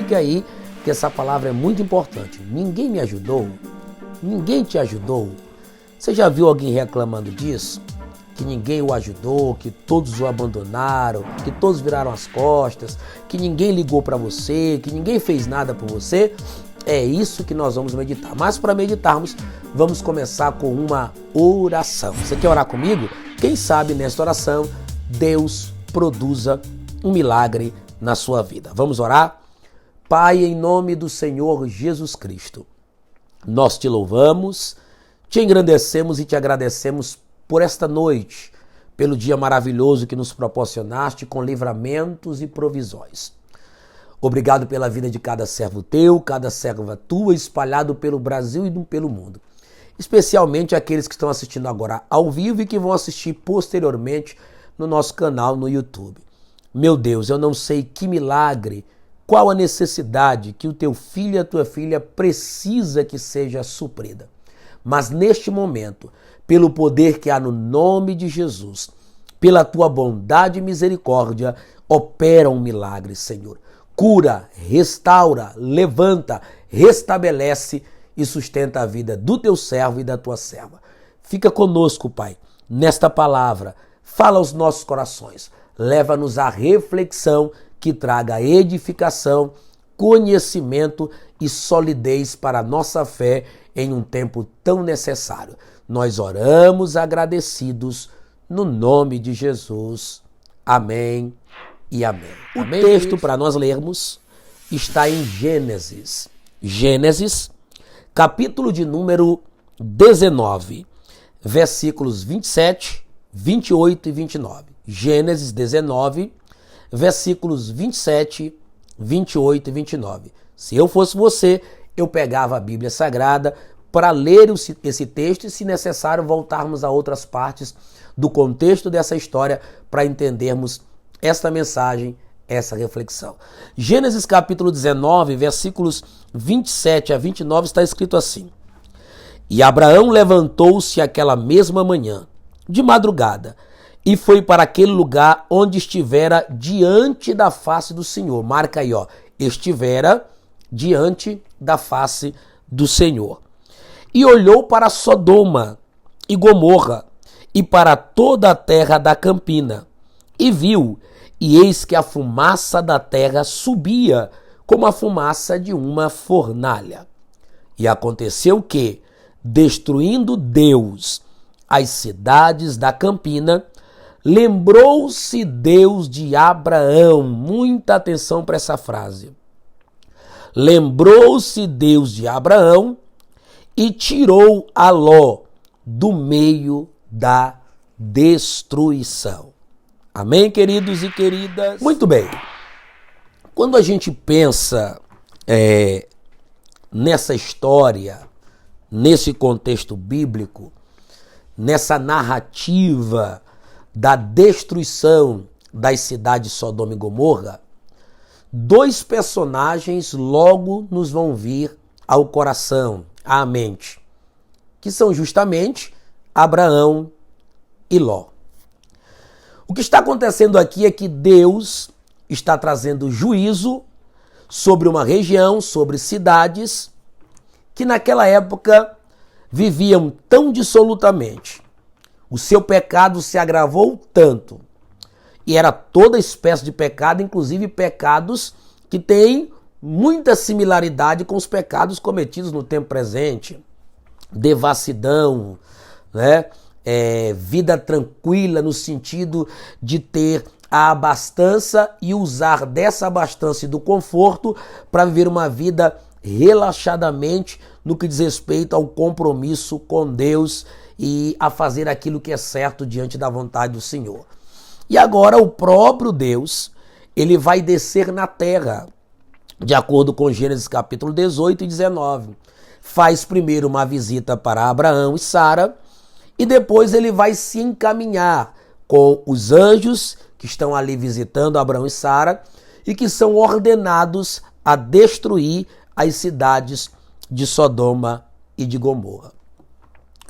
Fique aí, que essa palavra é muito importante. Ninguém me ajudou? Ninguém te ajudou? Você já viu alguém reclamando disso? Que ninguém o ajudou, que todos o abandonaram, que todos viraram as costas, que ninguém ligou para você, que ninguém fez nada por você? É isso que nós vamos meditar. Mas para meditarmos, vamos começar com uma oração. Você quer orar comigo? Quem sabe nesta oração Deus produza um milagre na sua vida. Vamos orar? Pai, em nome do Senhor Jesus Cristo, nós te louvamos, te engrandecemos e te agradecemos por esta noite, pelo dia maravilhoso que nos proporcionaste com livramentos e provisões. Obrigado pela vida de cada servo teu, cada serva tua, espalhado pelo Brasil e pelo mundo. Especialmente aqueles que estão assistindo agora ao vivo e que vão assistir posteriormente no nosso canal no YouTube. Meu Deus, eu não sei que milagre, qual a necessidade que o teu filho e a tua filha precisa que seja suprida. Mas neste momento, pelo poder que há no nome de Jesus, pela tua bondade e misericórdia, opera um milagre, Senhor. Cura, restaura, levanta, restabelece e sustenta a vida do teu servo e da tua serva. Fica conosco, Pai, nesta palavra. Fala aos nossos corações. Leva-nos à reflexão que traga edificação, conhecimento e solidez para a nossa fé em um tempo tão necessário. Nós oramos agradecidos no nome de Jesus. Amém e amém. O texto para nós lermos está em Gênesis. Gênesis, capítulo de número 19, versículos 27, 28 e 29. Gênesis 19, versículos 27, 28 e 29. Se eu fosse você, eu pegava a Bíblia Sagrada para ler esse texto e, se necessário, voltarmos a outras partes do contexto dessa história para entendermos esta mensagem, essa reflexão. Gênesis capítulo 19, versículos 27 a 29 está escrito assim: E Abraão levantou-se aquela mesma manhã, de madrugada, e foi para aquele lugar onde estivera diante da face do Senhor. Marca aí, estivera diante da face do Senhor. E olhou para Sodoma e Gomorra e para toda a terra da campina, e viu, e eis que a fumaça da terra subia como a fumaça de uma fornalha. E aconteceu que, destruindo Deus as cidades da campina, lembrou-se Deus de Abraão. Muita atenção para essa frase. Lembrou-se Deus de Abraão e tirou a Ló do meio da destruição. Amém, queridos e queridas? Muito bem. Quando a gente pensa nessa história, nesse contexto bíblico, nessa narrativa da destruição das cidades Sodoma e Gomorra, dois personagens logo nos vão vir ao coração, à mente, que são justamente Abraão e Ló. O que está acontecendo aqui é que Deus está trazendo juízo sobre uma região, sobre cidades que naquela época viviam tão dissolutamente. O seu pecado se agravou tanto. E era toda espécie de pecado, inclusive pecados que têm muita similaridade com os pecados cometidos no tempo presente. Devassidão, vida tranquila no sentido de ter a abastança e usar dessa abastança e do conforto para viver uma vida relaxadamente no que diz respeito ao compromisso com Deus e a fazer aquilo que é certo diante da vontade do Senhor. E agora o próprio Deus, ele vai descer na terra, de acordo com Gênesis capítulo 18 e 19. Faz primeiro uma visita para Abraão e Sara, e depois ele vai se encaminhar com os anjos que estão ali visitando Abraão e Sara e que são ordenados a destruir as cidades de Sodoma e de Gomorra.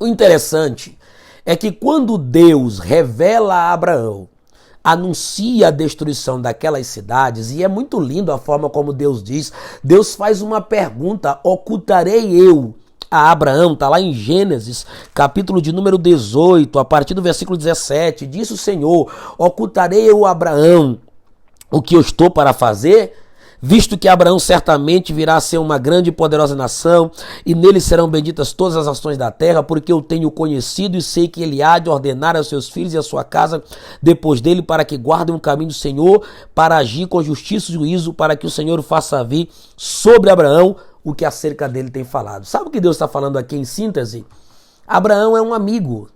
O interessante é que quando Deus revela a Abraão anuncia a destruição daquelas cidades, e é muito lindo a forma como Deus diz. Deus faz uma pergunta: ocultarei eu a Abraão? Está lá em Gênesis, capítulo de número 18, a partir do versículo 17, disse o Senhor: ocultarei eu a Abraão o que eu estou para fazer? Visto que Abraão certamente virá a ser uma grande e poderosa nação, e nele serão benditas todas as nações da terra, porque eu tenho conhecido e sei que ele há de ordenar aos seus filhos e à sua casa depois dele, para que guardem o caminho do Senhor, para agir com justiça e juízo, para que o Senhor faça vir sobre Abraão o que acerca dele tem falado. Sabe o que Deus está falando aqui em síntese? Abraão é um amigo,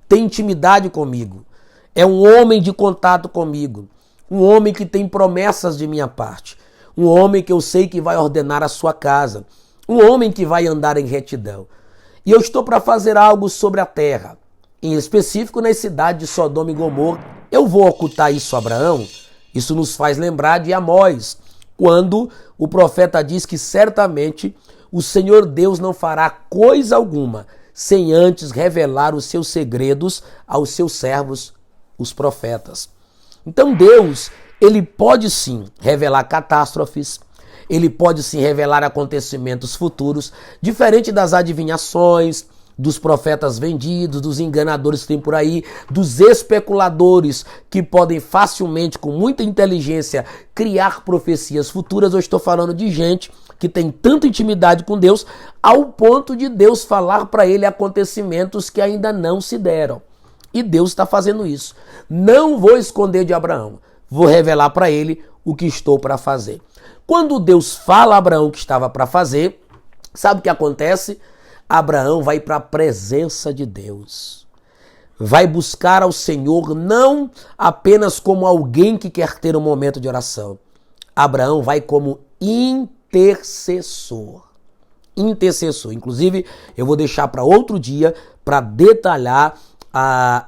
tem intimidade comigo, é um homem de contato comigo, um homem que tem promessas de minha parte, um homem que eu sei que vai ordenar a sua casa, um homem que vai andar em retidão. E eu estou para fazer algo sobre a terra, em específico nas cidades de Sodoma e Gomorra. Eu vou ocultar isso a Abraão? Isso nos faz lembrar de Amós, quando o profeta diz que certamente o Senhor Deus não fará coisa alguma sem antes revelar os seus segredos aos seus servos, os profetas. Então Deus, ele pode sim revelar catástrofes, ele pode sim revelar acontecimentos futuros, diferente das adivinhações, dos profetas vendidos, dos enganadores que tem por aí, dos especuladores que podem facilmente, com muita inteligência, criar profecias futuras. Eu estou falando de gente que tem tanta intimidade com Deus, ao ponto de Deus falar para ele acontecimentos que ainda não se deram. E Deus está fazendo isso. Não vou esconder de Abraão, vou revelar para ele o que estou para fazer. Quando Deus fala a Abraão o que estava para fazer, sabe o que acontece? Abraão vai para a presença de Deus. Vai buscar ao Senhor não apenas como alguém que quer ter um momento de oração. Abraão vai como intercessor. Intercessor. Inclusive, eu vou deixar para outro dia para detalhar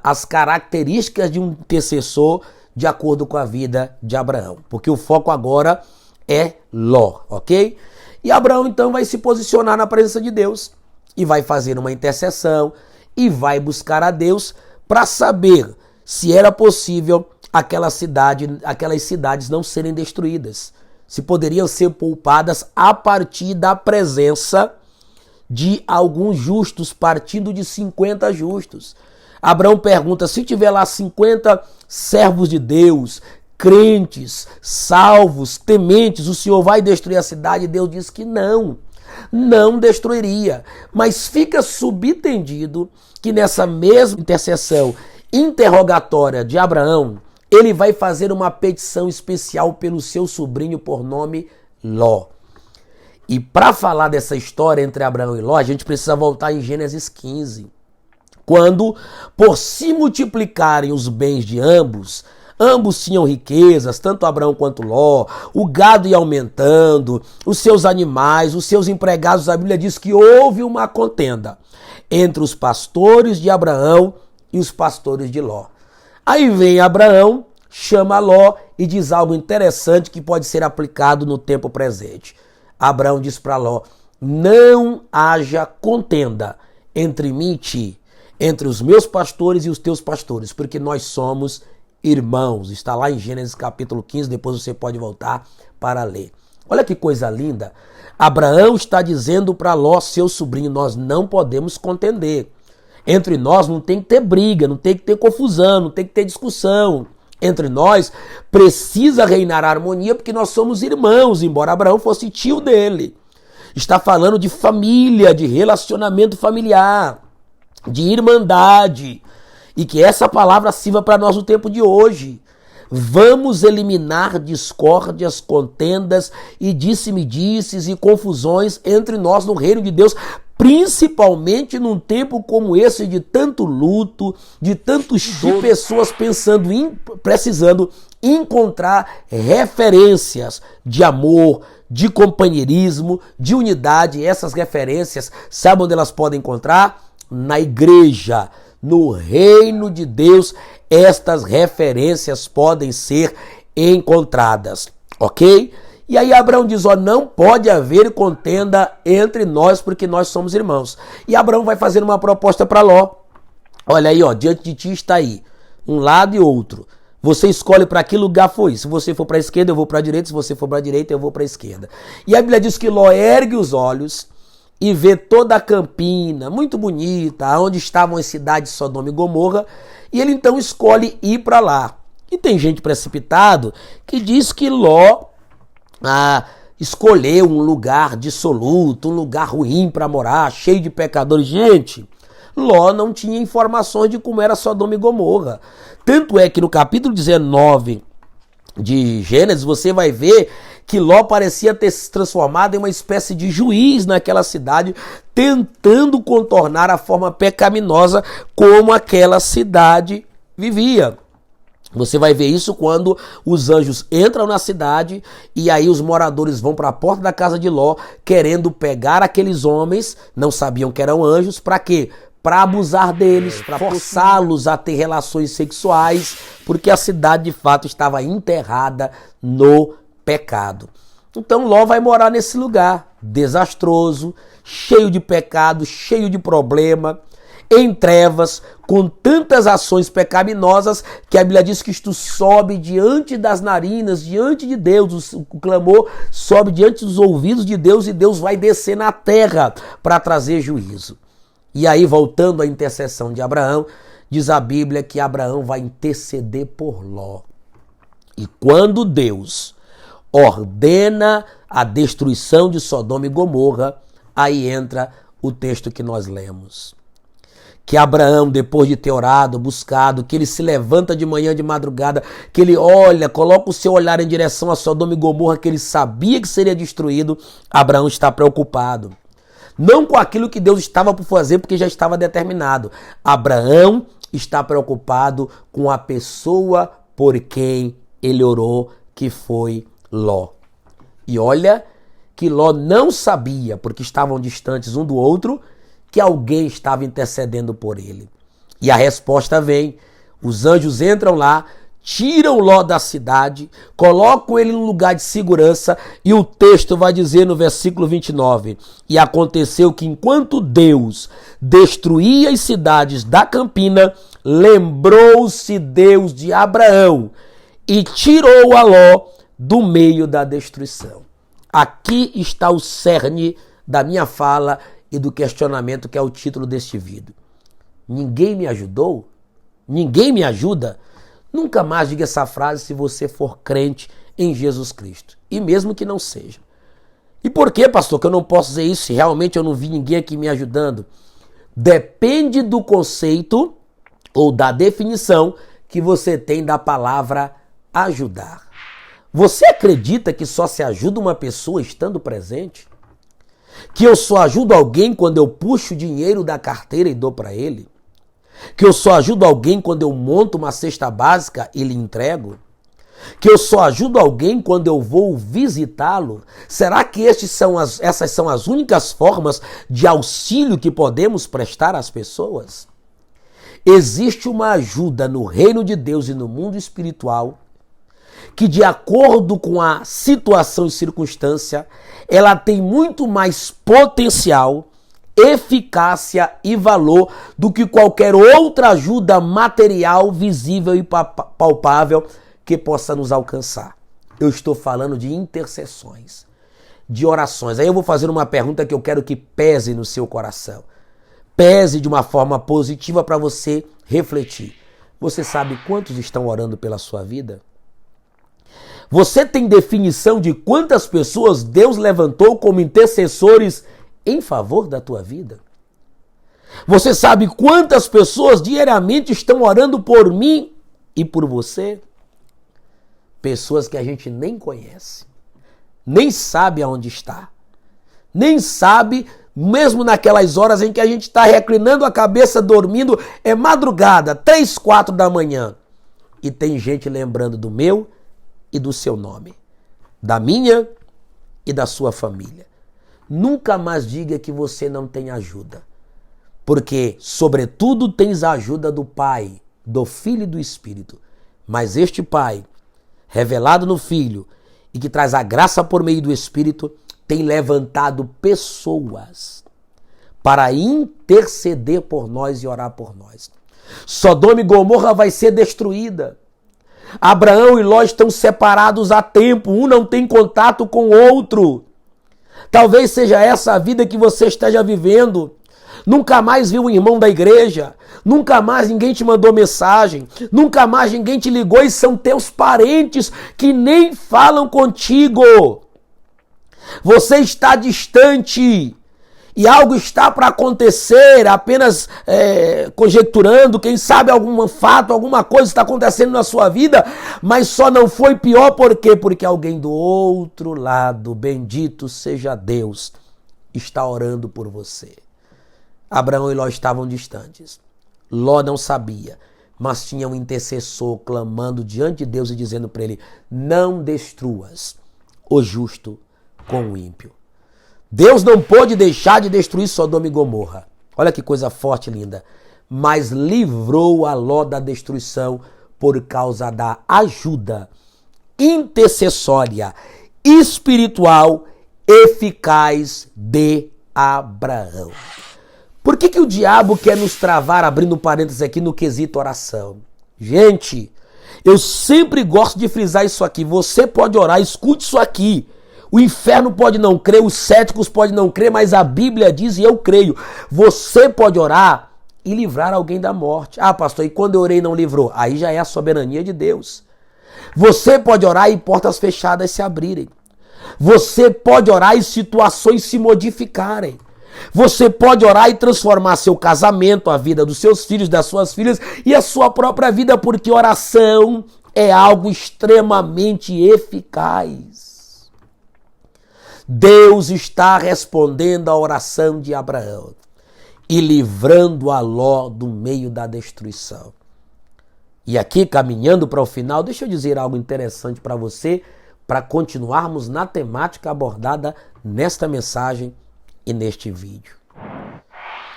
as características de um intercessor de acordo com a vida de Abraão. Porque o foco agora é Ló, ok? E Abraão então vai se posicionar na presença de Deus e vai fazer uma intercessão e vai buscar a Deus para saber se era possível aquelas cidades não serem destruídas, se poderiam ser poupadas a partir da presença de alguns justos, partindo de 50 justos. Abraão pergunta: se tiver lá 50 servos de Deus, crentes, salvos, tementes, o Senhor vai destruir a cidade? Deus diz que não destruiria. Mas fica subentendido que nessa mesma intercessão interrogatória de Abraão, ele vai fazer uma petição especial pelo seu sobrinho por nome Ló. E para falar dessa história entre Abraão e Ló, a gente precisa voltar em Gênesis 15. Quando, por se multiplicarem os bens de ambos tinham riquezas, tanto Abraão quanto Ló, o gado ia aumentando, os seus animais, os seus empregados. A Bíblia diz que houve uma contenda entre os pastores de Abraão e os pastores de Ló. Aí vem Abraão, chama Ló e diz algo interessante que pode ser aplicado no tempo presente. Abraão diz para Ló: não haja contenda entre mim e ti, entre os meus pastores e os teus pastores, porque nós somos irmãos. Está lá em Gênesis capítulo 15, depois você pode voltar para ler. Olha que coisa linda. Abraão está dizendo para Ló, seu sobrinho: nós não podemos contender. Entre nós não tem que ter briga, não tem que ter confusão, não tem que ter discussão. Entre nós precisa reinar a harmonia, porque nós somos irmãos, embora Abraão fosse tio dele. Está falando de família, de relacionamento familiar, de irmandade, e que essa palavra sirva para nós no tempo de hoje. Vamos eliminar discórdias, contendas e disse-me-disses e confusões entre nós no reino de Deus, principalmente num tempo como esse de tanto luto, de tantos de pessoas precisando encontrar referências de amor, de companheirismo, de unidade. Essas referências, sabe onde elas podem encontrar? Na igreja, no reino de Deus. Estas referências podem ser encontradas, ok? E aí Abraão diz: não pode haver contenda entre nós, porque nós somos irmãos. E Abraão vai fazer uma proposta para Ló. Olha aí, diante de ti está aí, um lado e outro. Você escolhe para que lugar for isso. Se você for para a esquerda, eu vou para a direita. Se você for para a direita, eu vou para a esquerda. E a Bíblia diz que Ló ergue os olhos e vê toda a campina, muito bonita, onde estavam as cidades de Sodoma e Gomorra, e ele então escolhe ir para lá. E tem gente precipitado que diz que Ló escolheu um lugar dissoluto, um lugar ruim para morar, cheio de pecadores. Gente, Ló não tinha informações de como era Sodoma e Gomorra. Tanto é que no capítulo 19 de Gênesis você vai ver que Ló parecia ter se transformado em uma espécie de juiz naquela cidade, tentando contornar a forma pecaminosa como aquela cidade vivia. Você vai ver isso quando os anjos entram na cidade e aí os moradores vão para a porta da casa de Ló querendo pegar aqueles homens, não sabiam que eram anjos, para quê? Para abusar deles, para forçá-los a ter relações sexuais, porque a cidade de fato estava enterrada no pecado. Então Ló vai morar nesse lugar desastroso, cheio de pecado, cheio de problema, em trevas, com tantas ações pecaminosas que a Bíblia diz que isto sobe diante das narinas, diante de Deus, o clamor sobe diante dos ouvidos de Deus e Deus vai descer na terra para trazer juízo. E aí, voltando à intercessão de Abraão, diz a Bíblia que Abraão vai interceder por Ló. E quando Deus ordena a destruição de Sodoma e Gomorra, aí entra o texto que nós lemos. Que Abraão, depois de ter orado, buscado, que ele se levanta de manhã, de madrugada, que ele olha, coloca o seu olhar em direção a Sodoma e Gomorra, que ele sabia que seria destruído, Abraão está preocupado. Não com aquilo que Deus estava por fazer, porque já estava determinado. Abraão está preocupado com a pessoa por quem ele orou, que foi Ló. E olha que Ló não sabia, porque estavam distantes um do outro, que alguém estava intercedendo por ele. E a resposta vem. Os anjos entram lá, tiram Ló da cidade, colocam ele num lugar de segurança e o texto vai dizer no versículo 29, e aconteceu que enquanto Deus destruía as cidades da campina, lembrou-se Deus de Abraão e tirou a Ló do meio da destruição. Aqui está o cerne da minha fala e do questionamento que é o título deste vídeo. Ninguém me ajudou? Ninguém me ajuda? Nunca mais diga essa frase se você for crente em Jesus Cristo. E mesmo que não seja. E por que, pastor, que eu não posso dizer isso se realmente eu não vi ninguém aqui me ajudando? Depende do conceito ou da definição que você tem da palavra ajudar. Você acredita que só se ajuda uma pessoa estando presente? Que eu só ajudo alguém quando eu puxo o dinheiro da carteira e dou para ele? Que eu só ajudo alguém quando eu monto uma cesta básica e lhe entrego? Que eu só ajudo alguém quando eu vou visitá-lo? Será que essas são as únicas formas de auxílio que podemos prestar às pessoas? Existe uma ajuda no reino de Deus e no mundo espiritual que, de acordo com a situação e circunstância, ela tem muito mais potencial, eficácia e valor do que qualquer outra ajuda material, visível e palpável que possa nos alcançar. Eu estou falando de intercessões, de orações. Aí eu vou fazer uma pergunta que eu quero que pese no seu coração. Pese de uma forma positiva para você refletir. Você sabe quantos estão orando pela sua vida? Você tem definição de quantas pessoas Deus levantou como intercessores em favor da tua vida? Você sabe quantas pessoas diariamente estão orando por mim e por você? Pessoas que a gente nem conhece, nem sabe aonde está, nem sabe, mesmo naquelas horas em que a gente está reclinando a cabeça, dormindo, é madrugada, 3, 4 da manhã, e tem gente lembrando do meu e do seu nome, da minha e da sua família. Nunca mais diga que você não tem ajuda, porque, sobretudo, tens a ajuda do Pai, do Filho e do Espírito. Mas este Pai, revelado no Filho e que traz a graça por meio do Espírito, tem levantado pessoas para interceder por nós e orar por nós. Sodoma e Gomorra vai ser destruída. Abraão e Ló estão separados há tempo, um não tem contato com o outro. Talvez seja essa a vida que você esteja vivendo. Nunca mais viu um irmão da igreja, nunca mais ninguém te mandou mensagem, nunca mais ninguém te ligou e são teus parentes que nem falam contigo. Você está distante e algo está para acontecer, apenas conjecturando, quem sabe algum fato, alguma coisa está acontecendo na sua vida, mas só não foi pior por quê? Porque alguém do outro lado, bendito seja Deus, está orando por você. Abraão e Ló estavam distantes. Ló não sabia, mas tinha um intercessor clamando diante de Deus e dizendo para ele: não destruas o justo com o ímpio. Deus não pôde deixar de destruir Sodoma e Gomorra. Olha que coisa forte e linda. Mas livrou a Ló da destruição por causa da ajuda intercessória, espiritual, eficaz de Abraão. Por que o diabo quer nos travar, abrindo parênteses aqui, no quesito oração? Gente, eu sempre gosto de frisar isso aqui. Você pode orar, escute isso aqui. O inferno pode não crer, os céticos podem não crer, mas a Bíblia diz e eu creio. Você pode orar e livrar alguém da morte. Ah, pastor, e quando eu orei não livrou? Aí já é a soberania de Deus. Você pode orar e portas fechadas se abrirem. Você pode orar e situações se modificarem. Você pode orar e transformar seu casamento, a vida dos seus filhos, das suas filhas e a sua própria vida, porque oração é algo extremamente eficaz. Deus está respondendo à oração de Abraão e livrando a Ló do meio da destruição. E aqui, caminhando para o final, deixa eu dizer algo interessante para você, para continuarmos na temática abordada nesta mensagem e neste vídeo.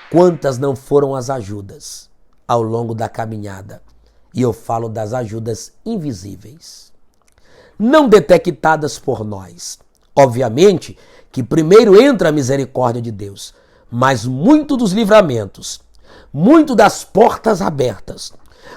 Quantas não foram as ajudas ao longo da caminhada? E eu falo das ajudas invisíveis, não detectadas por nós. Obviamente que primeiro entra a misericórdia de Deus, mas muito dos livramentos, muito das portas abertas,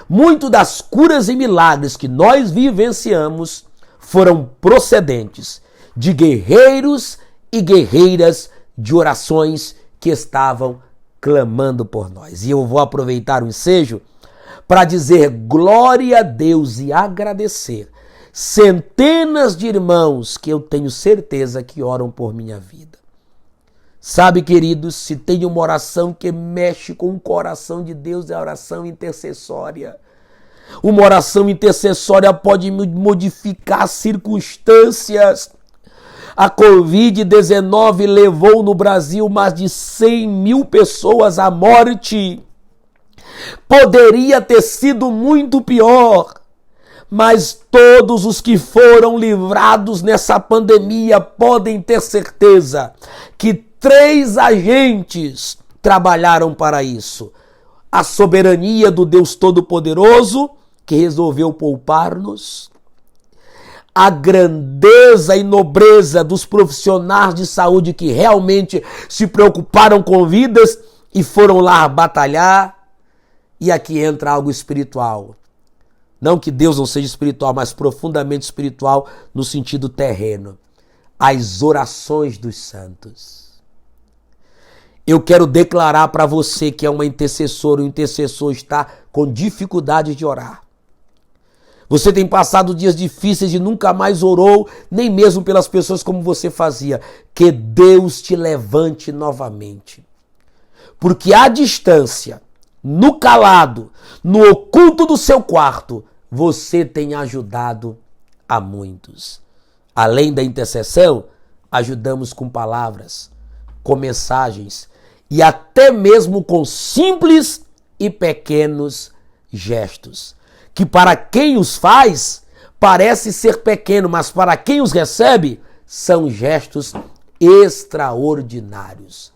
muito das curas e milagres que nós vivenciamos foram procedentes de guerreiros e guerreiras de orações que estavam clamando por nós. E eu vou aproveitar o ensejo para dizer glória a Deus e agradecer centenas de irmãos que eu tenho certeza que oram por minha vida. Sabe, queridos, se tem uma oração que mexe com o coração de Deus, é a oração intercessória. Uma oração intercessória pode modificar circunstâncias. A Covid-19 levou no Brasil mais de 100 mil pessoas à morte. Poderia ter sido muito pior, mas todos os que foram livrados nessa pandemia podem ter certeza que 3 agentes trabalharam para isso. A soberania do Deus Todo-Poderoso, que resolveu poupar-nos, a grandeza e nobreza dos profissionais de saúde que realmente se preocuparam com vidas e foram lá batalhar. E aqui entra algo espiritual. Não que Deus não seja espiritual, mas profundamente espiritual no sentido terreno. As orações dos santos. Eu quero declarar para você que é uma intercessora, o intercessor está com dificuldade de orar. Você tem passado dias difíceis e nunca mais orou, nem mesmo pelas pessoas como você fazia. Que Deus te levante novamente. Porque à distância, no calado, no oculto do seu quarto, você tem ajudado a muitos. Além da intercessão, ajudamos com palavras, com mensagens e até mesmo com simples e pequenos gestos, que para quem os faz, parece ser pequeno, mas para quem os recebe, são gestos extraordinários.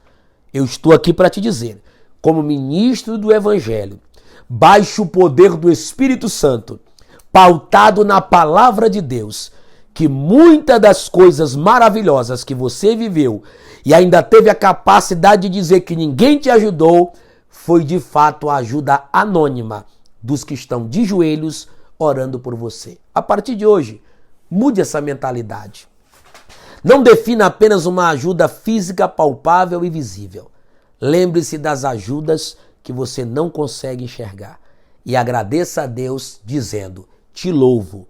Eu estou aqui para te dizer, como ministro do Evangelho, baixo o poder do Espírito Santo, pautado na palavra de Deus, que muitas das coisas maravilhosas que você viveu e ainda teve a capacidade de dizer que ninguém te ajudou, foi de fato a ajuda anônima dos que estão de joelhos orando por você. A partir de hoje, mude essa mentalidade. Não defina apenas uma ajuda física palpável e visível. Lembre-se das ajudas que você não consegue enxergar. E agradeça a Deus dizendo: te louvo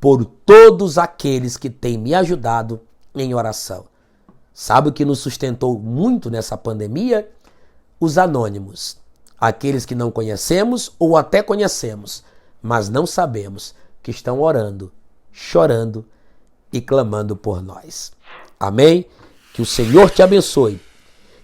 por todos aqueles que têm me ajudado em oração. Sabe o que nos sustentou muito nessa pandemia? Os anônimos. Aqueles que não conhecemos ou até conhecemos, mas não sabemos que estão orando, chorando e clamando por nós. Amém? Que o Senhor te abençoe.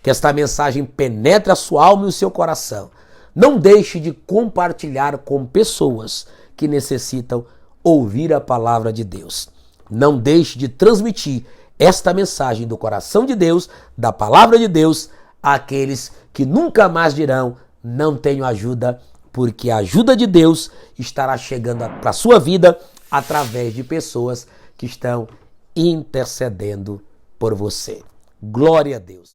Que esta mensagem penetre a sua alma e o seu coração. Não deixe de compartilhar com pessoas que necessitam ouvir a palavra de Deus. Não deixe de transmitir esta mensagem do coração de Deus, da palavra de Deus, àqueles que nunca mais dirão: não tenho ajuda, porque a ajuda de Deus estará chegando para a sua vida através de pessoas que estão intercedendo por você. Glória a Deus.